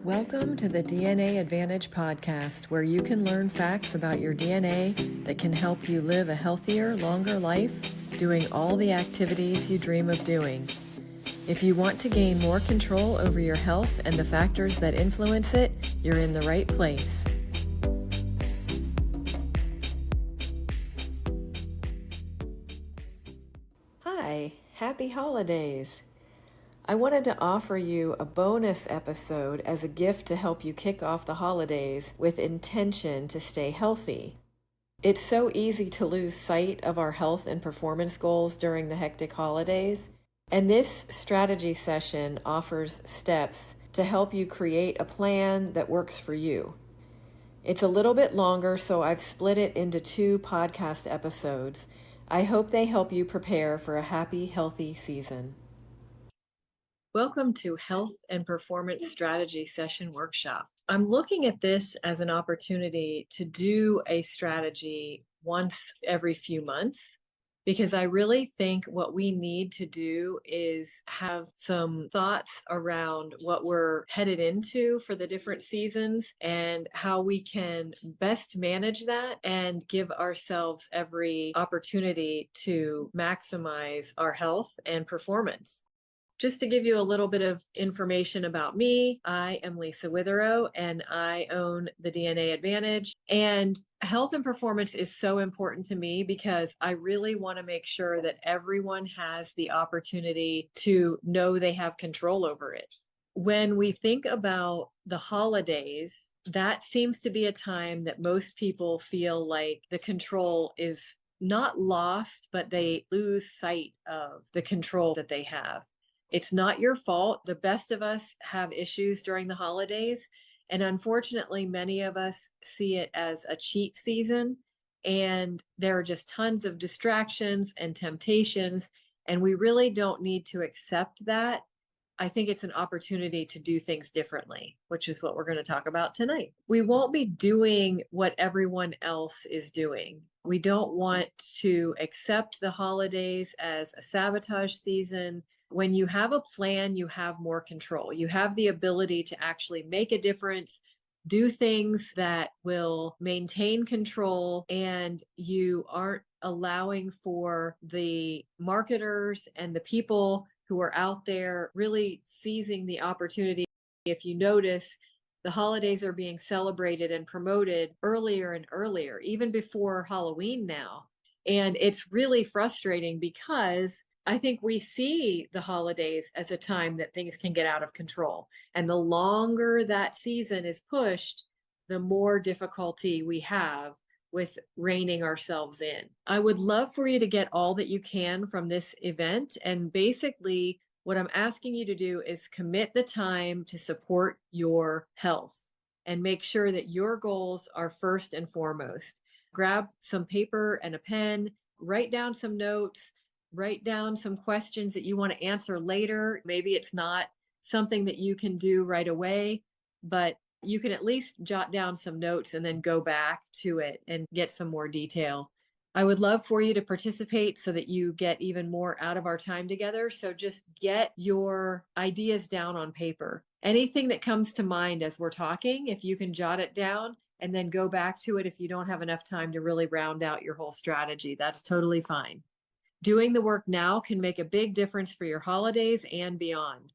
Welcome to the DNA Advantage podcast, where you can learn facts about your DNA that can help you live a healthier, longer life, doing all the activities you dream of doing. If you want to gain more control over your health and the factors that influence it, you're in the right place. Hi, happy holidays. I wanted to offer you a bonus episode as a gift to help you kick off the holidays with intention to stay healthy. It's so easy to lose sight of our health and performance goals during the hectic holidays, and this strategy session offers steps to help you create a plan that works for you. It's a little bit longer, so I've split it into 2 podcast episodes. I hope they help you prepare for a happy, healthy season. Welcome to Health and Performance Strategy Session Workshop. I'm looking at this as an opportunity to do a strategy once every few months, because I really think what we need to do is have some thoughts around what we're headed into for the different seasons and how we can best manage that and give ourselves every opportunity to maximize our health and performance. Just to give you a little bit of information about me, I am Lisa Witherow and I own the DNA Advantage. And health and performance is so important to me because I really want to make sure that everyone has the opportunity to know they have control over it. When we think about the holidays, that seems to be a time that most people feel like the control is not lost, but they lose sight of the control that they have. It's not your fault. The best of us have issues during the holidays. And unfortunately, many of us see it as a cheat season. And there are just tons of distractions and temptations. And we really don't need to accept that. I think it's an opportunity to do things differently, which is what we're going to talk about tonight. We won't be doing what everyone else is doing. We don't want to accept the holidays as a sabotage season. When you have a plan, you have more control. You have the ability to actually make a difference, do things that will maintain control, and you aren't allowing for the marketers and the people who are out there really seizing the opportunity. If you notice, the holidays are being celebrated and promoted earlier and earlier, even before Halloween now. And it's really frustrating because I think we see the holidays as a time that things can get out of control. And the longer that season is pushed, the more difficulty we have with reining ourselves in. I would love for you to get all that you can from this event. And basically, what I'm asking you to do is commit the time to support your health and make sure that your goals are first and foremost. Grab some paper and a pen, write down some notes, write down some questions that you want to answer later. Maybe it's not something that you can do right away, but you can at least jot down some notes and then go back to it and get some more detail. I would love for you to participate so that you get even more out of our time together. So just get your ideas down on paper. Anything that comes to mind as we're talking, if you can jot it down and then go back to it if you don't have enough time to really round out your whole strategy, that's totally fine. Doing the work now can make a big difference for your holidays and beyond.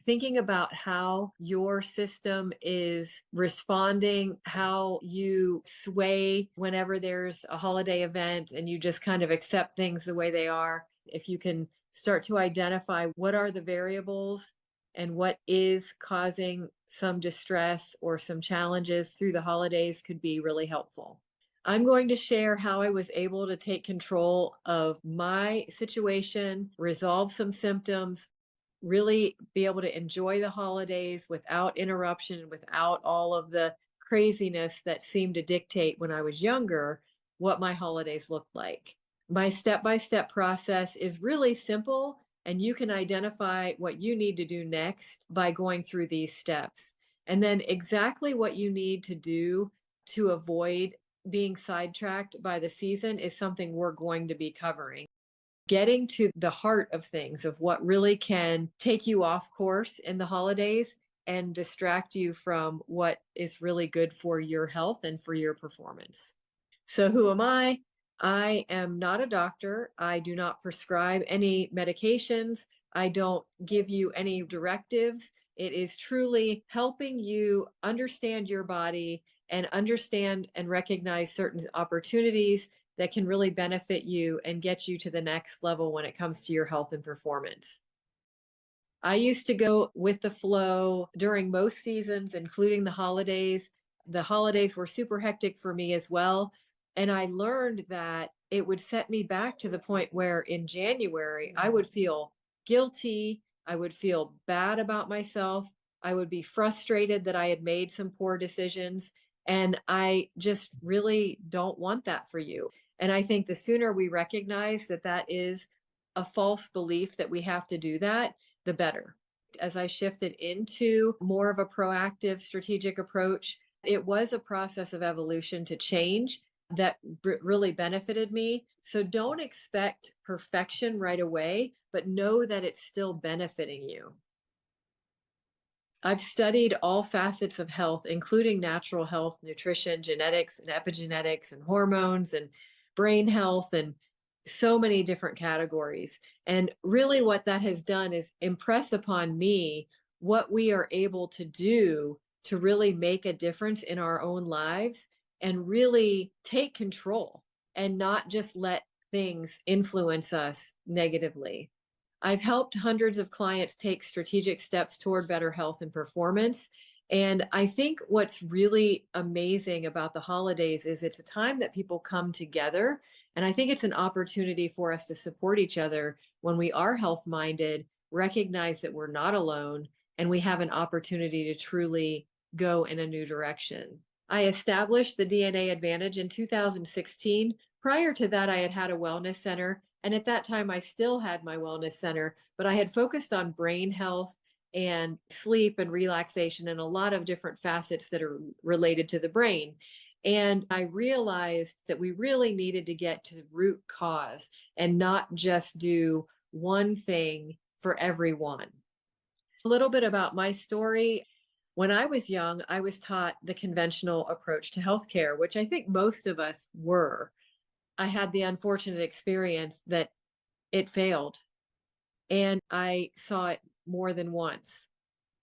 Thinking about how your system is responding, how you sway whenever there's a holiday event and you just kind of accept things the way they are. If you can start to identify what are the variables and what is causing some distress or some challenges through the holidays could be really helpful. I'm going to share how I was able to take control of my situation, resolve some symptoms, really be able to enjoy the holidays without interruption, without all of the craziness that seemed to dictate when I was younger what my holidays looked like. My step-by-step process is really simple, and you can identify what you need to do next by going through these steps. And then exactly what you need to do to avoid being sidetracked by the season is something we're going to be covering. Getting to the heart of things, of what really can take you off course in the holidays, and distract you from what is really good for your health and for your performance. So, who am I? I am not a doctor. I do not prescribe any medications. I don't give you any directives. It is truly helping you understand your body and understand and recognize certain opportunities that can really benefit you and get you to the next level when it comes to your health and performance. I used to go with the flow during most seasons, including the holidays. The holidays were super hectic for me as well. And I learned that it would set me back to the point where in January, I would feel guilty. I would feel bad about myself. I would be frustrated that I had made some poor decisions. And I just really don't want that for you. And I think the sooner we recognize that that is a false belief that we have to do that, the better. As I shifted into more of a proactive strategic approach, it was a process of evolution to change that really benefited me. So don't expect perfection right away, but know that it's still benefiting you. I've studied all facets of health, including natural health, nutrition, genetics, and epigenetics, and hormones, and brain health, and so many different categories. And really, what that has done is impress upon me what we are able to do to really make a difference in our own lives and really take control and not just let things influence us negatively. I've helped hundreds of clients take strategic steps toward better health and performance. And I think what's really amazing about the holidays is it's a time that people come together. And I think it's an opportunity for us to support each other when we are health minded, recognize that we're not alone, and we have an opportunity to truly go in a new direction. I established the DNA Advantage in 2016. Prior to that, I had had a wellness center. And at that time, I still had my wellness center, but I had focused on brain health and sleep and relaxation and a lot of different facets that are related to the brain. And I realized that we really needed to get to the root cause and not just do one thing for everyone. A little bit about my story. When I was young, I was taught the conventional approach to healthcare, which I think most of us were. I had the unfortunate experience that it failed, and I saw it more than once.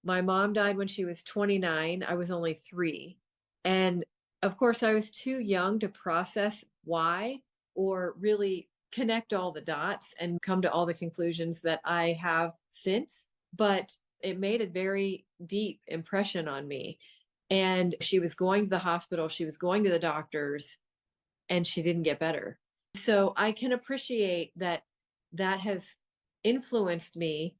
My mom died when she was 29. I was only 3. And of course, I was too young to process why or really connect all the dots and come to all the conclusions that I have since. But it made a very deep impression on me. And she was going to the hospital, she was going to the doctors, and she didn't get better. So I can appreciate that that has influenced me.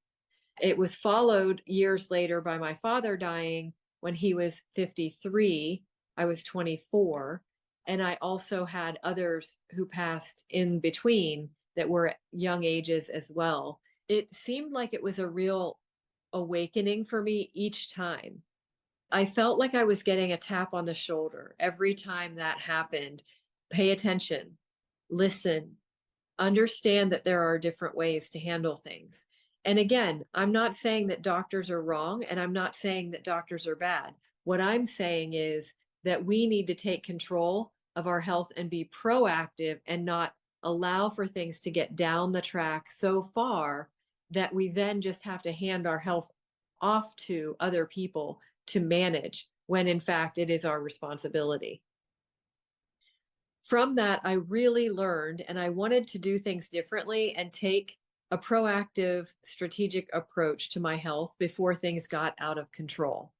It was followed years later by my father dying when he was 53. I was 24. And I also had others who passed in between that were at young ages as well. It seemed like it was a real awakening for me each time. I felt like I was getting a tap on the shoulder every time that happened. Pay attention, listen, understand that there are different ways to handle things. And again, I'm not saying that doctors are wrong, and I'm not saying that doctors are bad. What I'm saying is that we need to take control of our health and be proactive and not allow for things to get down the track so far that we then just have to hand our health off to other people to manage, when in fact it is our responsibility. From that, I really learned, and I wanted to do things differently and take a proactive, strategic approach to my health before things got out of control.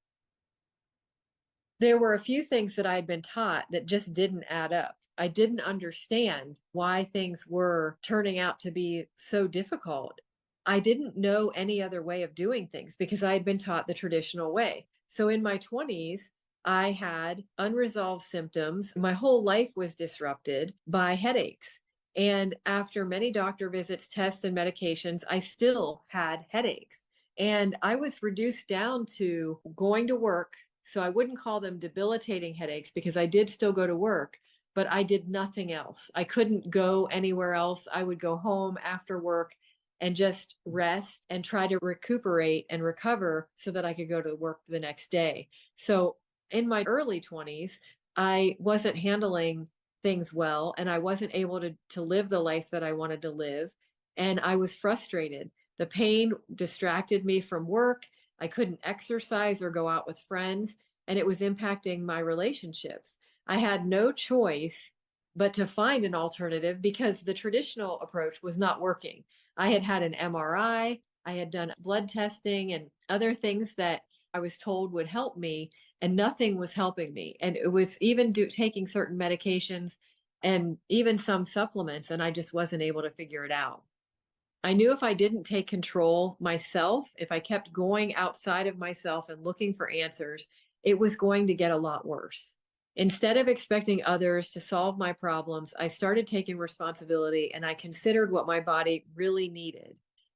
There were a few things that I had been taught that just didn't add up. I didn't understand why things were turning out to be so difficult. I didn't know any other way of doing things because I had been taught the traditional way. So in my 20s, I had unresolved symptoms. My whole life was disrupted by headaches. And after many doctor visits, tests, and medications, I still had headaches. And I was reduced down to going to work. So I wouldn't call them debilitating headaches because I did still go to work, but I did nothing else. I couldn't go anywhere else. I would go home after work and just rest and try to recuperate and recover so that I could go to work the next day. So in my early 20s, I wasn't handling things well, and I wasn't able to live the life that I wanted to live. And I was frustrated. The pain distracted me from work. I couldn't exercise or go out with friends, and it was impacting my relationships. I had no choice but to find an alternative because the traditional approach was not working. I had had an MRI, I had done blood testing and other things that I was told would help me, and nothing was helping me. And it was even taking certain medications and even some supplements, and I just wasn't able to figure it out. I knew if I didn't take control myself, if I kept going outside of myself and looking for answers, it was going to get a lot worse. Instead of expecting others to solve my problems, I started taking responsibility and I considered what my body really needed.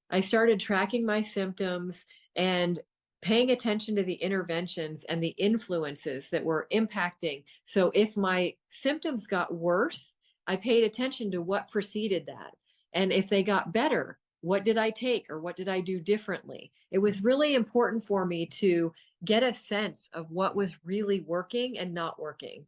I started tracking my symptoms and paying attention to the interventions and the influences that were impacting. So if my symptoms got worse, I paid attention to what preceded that. And if they got better, what did I take or what did I do differently? It was really important for me to get a sense of what was really working and not working.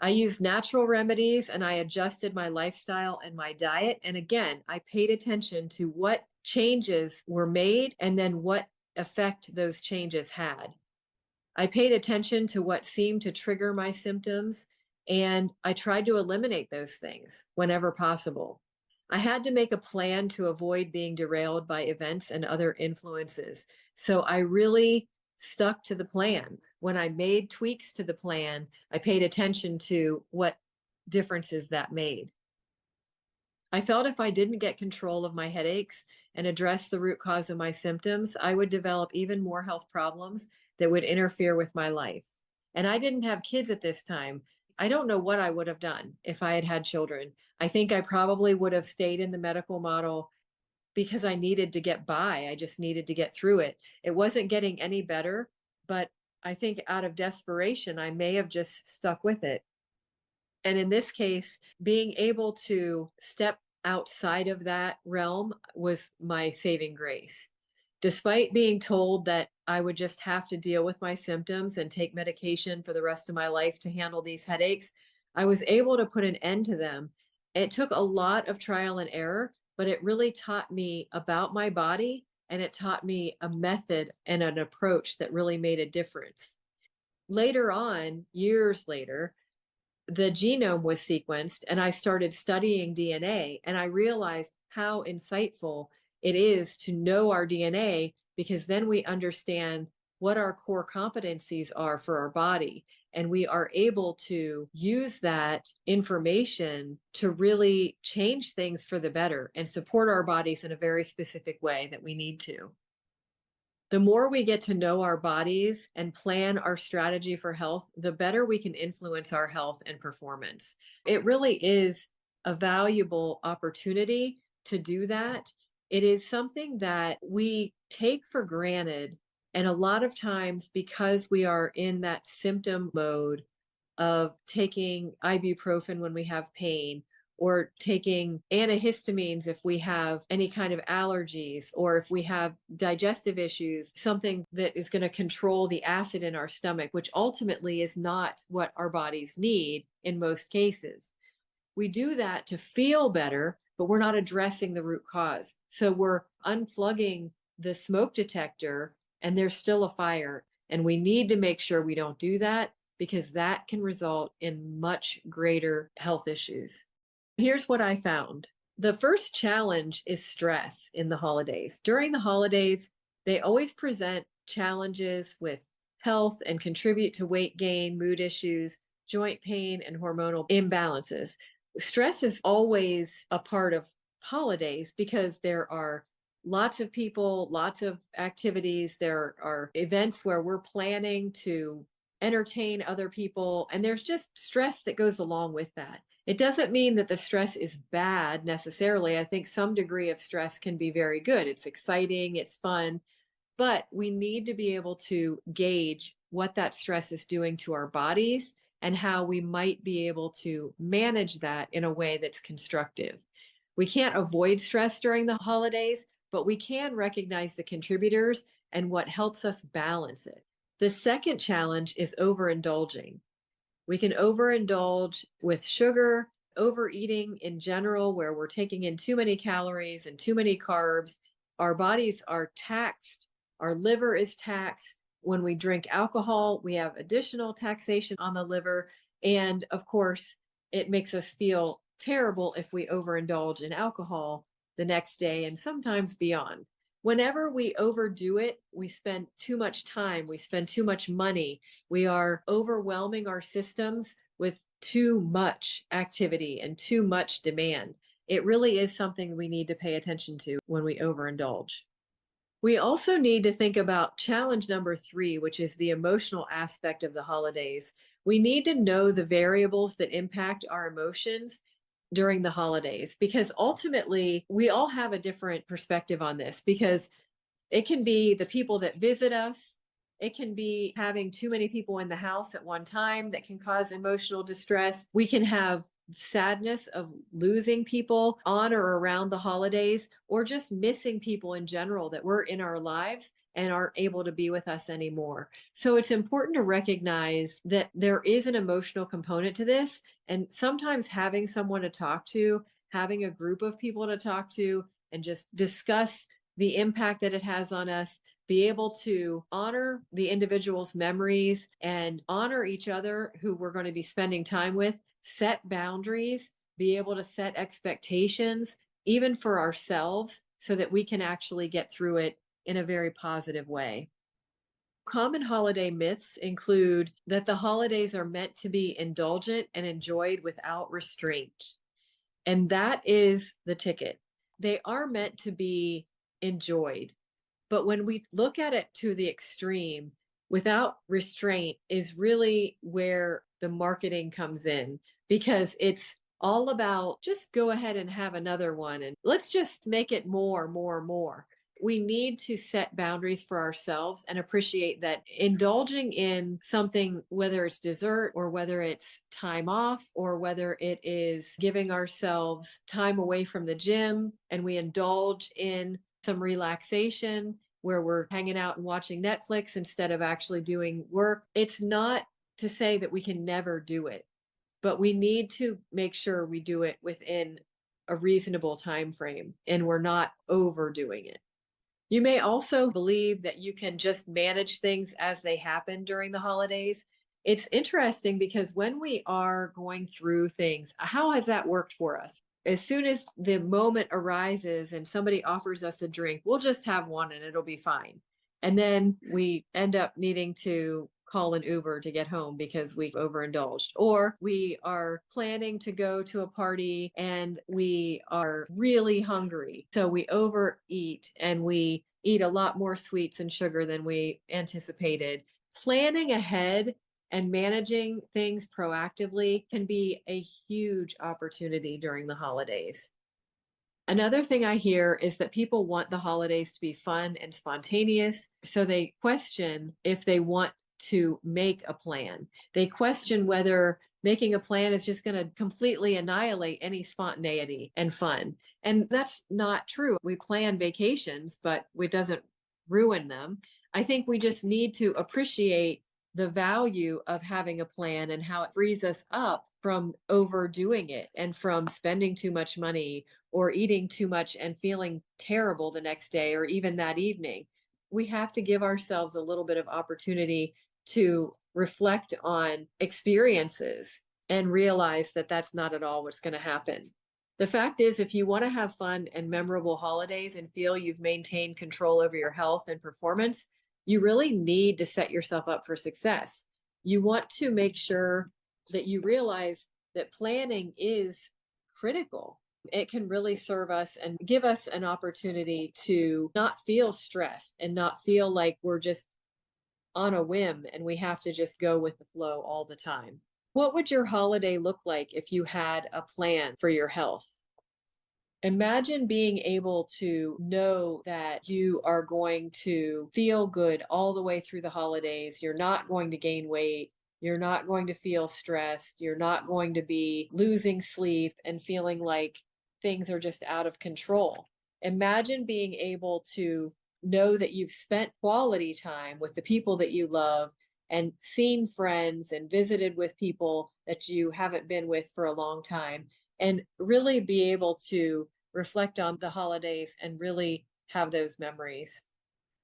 I used natural remedies and I adjusted my lifestyle and my diet. And again, I paid attention to what changes were made and then what effect those changes had. I paid attention to what seemed to trigger my symptoms, and I tried to eliminate those things whenever possible. I had to make a plan to avoid being derailed by events and other influences. So I really stuck to the plan. When I made tweaks to the plan, I paid attention to what differences that made. I felt if I didn't get control of my headaches and address the root cause of my symptoms, I would develop even more health problems that would interfere with my life. And I didn't have kids at this time. I don't know what I would have done if I had had children. I think I probably would have stayed in the medical model because I needed to get by. I just needed to get through it. It wasn't getting any better, but I think out of desperation, I may have just stuck with it. And in this case, being able to step outside of that realm was my saving grace. Despite being told that I would just have to deal with my symptoms and take medication for the rest of my life to handle these headaches, I was able to put an end to them. It took a lot of trial and error, but it really taught me about my body and it taught me a method and an approach that really made a difference. Later on, years later, the genome was sequenced and I started studying DNA, and I realized how insightful it is to know our DNA, because then we understand what our core competencies are for our body, and we are able to use that information to really change things for the better and support our bodies in a very specific way that we need to. The more we get to know our bodies and plan our strategy for health, the better we can influence our health and performance. It really is a valuable opportunity to do that. It is something that we take for granted. And a lot of times, because we are in that symptom mode of taking ibuprofen when we have pain, or taking antihistamines if we have any kind of allergies, or if we have digestive issues, something that is going to control the acid in our stomach, which ultimately is not what our bodies need in most cases. We do that to feel better, but we're not addressing the root cause. So we're unplugging the smoke detector and there's still a fire. And we need to make sure we don't do that, because that can result in much greater health issues. Here's what I found. The first challenge is stress in the holidays. During the holidays, they always present challenges with health and contribute to weight gain, mood issues, joint pain, and hormonal imbalances. Stress is always a part of holidays because there are lots of people, lots of activities. There are events where we're planning to entertain other people, and there's just stress that goes along with that. It doesn't mean that the stress is bad necessarily. I think some degree of stress can be very good. It's exciting, it's fun, but we need to be able to gauge what that stress is doing to our bodies and how we might be able to manage that in a way that's constructive. We can't avoid stress during the holidays, but we can recognize the contributors and what helps us balance it. The second challenge is overindulging. We can overindulge with sugar, overeating in general, where we're taking in too many calories and too many carbs. Our bodies are taxed, our liver is taxed. When we drink alcohol, we have additional taxation on the liver. And of course, it makes us feel terrible if we overindulge in alcohol the next day and sometimes beyond. Whenever we overdo it, we spend too much time, we spend too much money, we are overwhelming our systems with too much activity and too much demand. It really is something we need to pay attention to when we overindulge. We also need to think about challenge number 3, which is the emotional aspect of the holidays. We need to know the variables that impact our emotions during the holidays, because ultimately we all have a different perspective on this, because it can be the people that visit us. It can be having too many people in the house at one time that can cause emotional distress. We can have sadness of losing people on or around the holidays, or just missing people in general that were in our lives and aren't able to be with us anymore. So it's important to recognize that there is an emotional component to this. And sometimes having someone to talk to, having a group of people to talk to, and just discuss the impact that it has on us, be able to honor the individual's memories and honor each other who we're going to be spending time with, set boundaries, be able to set expectations, even for ourselves, so that we can actually get through it in a very positive way. Common holiday myths include that the holidays are meant to be indulgent and enjoyed without restraint. And that is the ticket. They are meant to be enjoyed. But when we look at it to the extreme, without restraint is really where the marketing comes in, because it's all about just go ahead and have another one and let's just make it more, more, more. We need to set boundaries for ourselves and appreciate that indulging in something, whether it's dessert or whether it's time off or whether it is giving ourselves time away from the gym, and we indulge in some relaxation where we're hanging out and watching Netflix instead of actually doing work. It's not to say that we can never do it, but we need to make sure we do it within a reasonable time frame and we're not overdoing it. You may also believe that you can just manage things as they happen during the holidays. It's interesting because when we are going through things, how has that worked for us? As soon as the moment arises and somebody offers us a drink, we'll just have one and it'll be fine. And then we end up needing to call an Uber to get home because we overindulged. Or we are planning to go to a party and we are really hungry. So we overeat and we eat a lot more sweets and sugar than we anticipated. Planning ahead and managing things proactively can be a huge opportunity during the holidays. Another thing I hear is that people want the holidays to be fun and spontaneous, so they question if they want to make a plan. They question whether making a plan is just going to completely annihilate any spontaneity and fun. And that's not true. We plan vacations, but it doesn't ruin them. I think we just need to appreciate the value of having a plan and how it frees us up from overdoing it and from spending too much money or eating too much and feeling terrible the next day or even that evening. We have to give ourselves a little bit of opportunity to reflect on experiences and realize that that's not at all what's going to happen. The fact is, if you want to have fun and memorable holidays and feel you've maintained control over your health and performance, you really need to set yourself up for success. You want to make sure that you realize that planning is critical. It can really serve us and give us an opportunity to not feel stressed and not feel like we're just on a whim and we have to just go with the flow all the time. What would your holiday look like if you had a plan for your health? Imagine being able to know that you are going to feel good all the way through the holidays. You're not going to gain weight. You're not going to feel stressed. You're not going to be losing sleep and feeling like things are just out of control. Imagine being able to know that you've spent quality time with the people that you love and seen friends and visited with people that you haven't been with for a long time, and really be able to reflect on the holidays and really have those memories.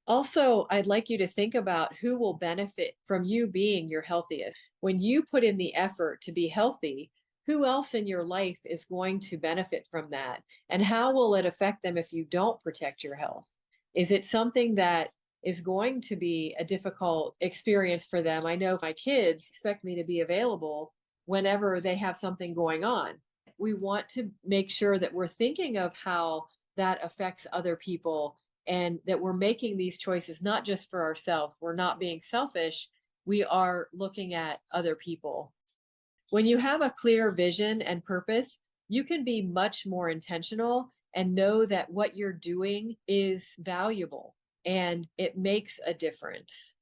Also, I'd like you to think about who will benefit from you being your healthiest. When you put in the effort to be healthy, who else in your life is going to benefit from that? And how will it affect them if you don't protect your health? Is it something that is going to be a difficult experience for them? I know my kids expect me to be available whenever they have something going on. We want to make sure that we're thinking of how that affects other people and that we're making these choices not just for ourselves. We're not being selfish. We are looking at other people. When you have a clear vision and purpose, you can be much more intentional and know that what you're doing is valuable and it makes a difference.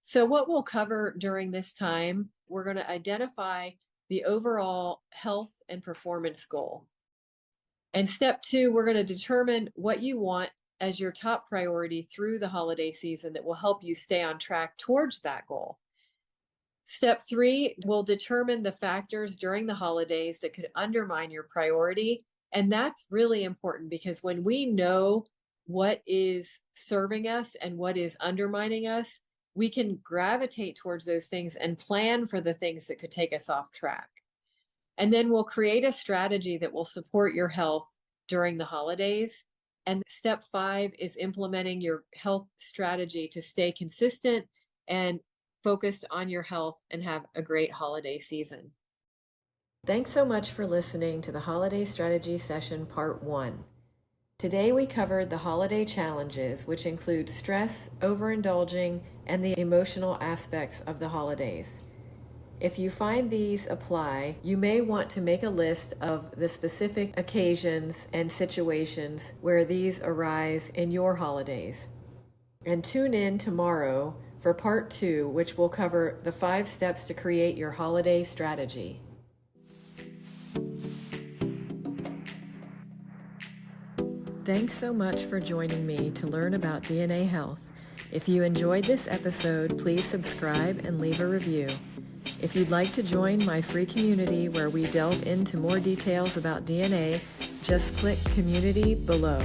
So, what we'll cover during this time, we're going to identify the overall health and performance goal. And step two, we're going to determine what you want as your top priority through the holiday season that will help you stay on track towards that goal. Step three will determine the factors during the holidays that could undermine your priority. And that's really important because when we know what is serving us and what is undermining us, we can gravitate towards those things and plan for the things that could take us off track. And then we'll create a strategy that will support your health during the holidays. And step five is implementing your health strategy to stay consistent and focused on your health and have a great holiday season. Thanks so much for listening to the Holiday Strategy Session Part 1. Today we covered the holiday challenges, which include stress, overindulging, and the emotional aspects of the holidays. If you find these apply, you may want to make a list of the specific occasions and situations where these arise in your holidays. And tune in tomorrow for part 2, which will cover the 5 steps to create your holiday strategy. Thanks so much for joining me to learn about DNA health. If you enjoyed this episode, please subscribe and leave a review. If you'd like to join my free community where we delve into more details about DNA, just click Community below.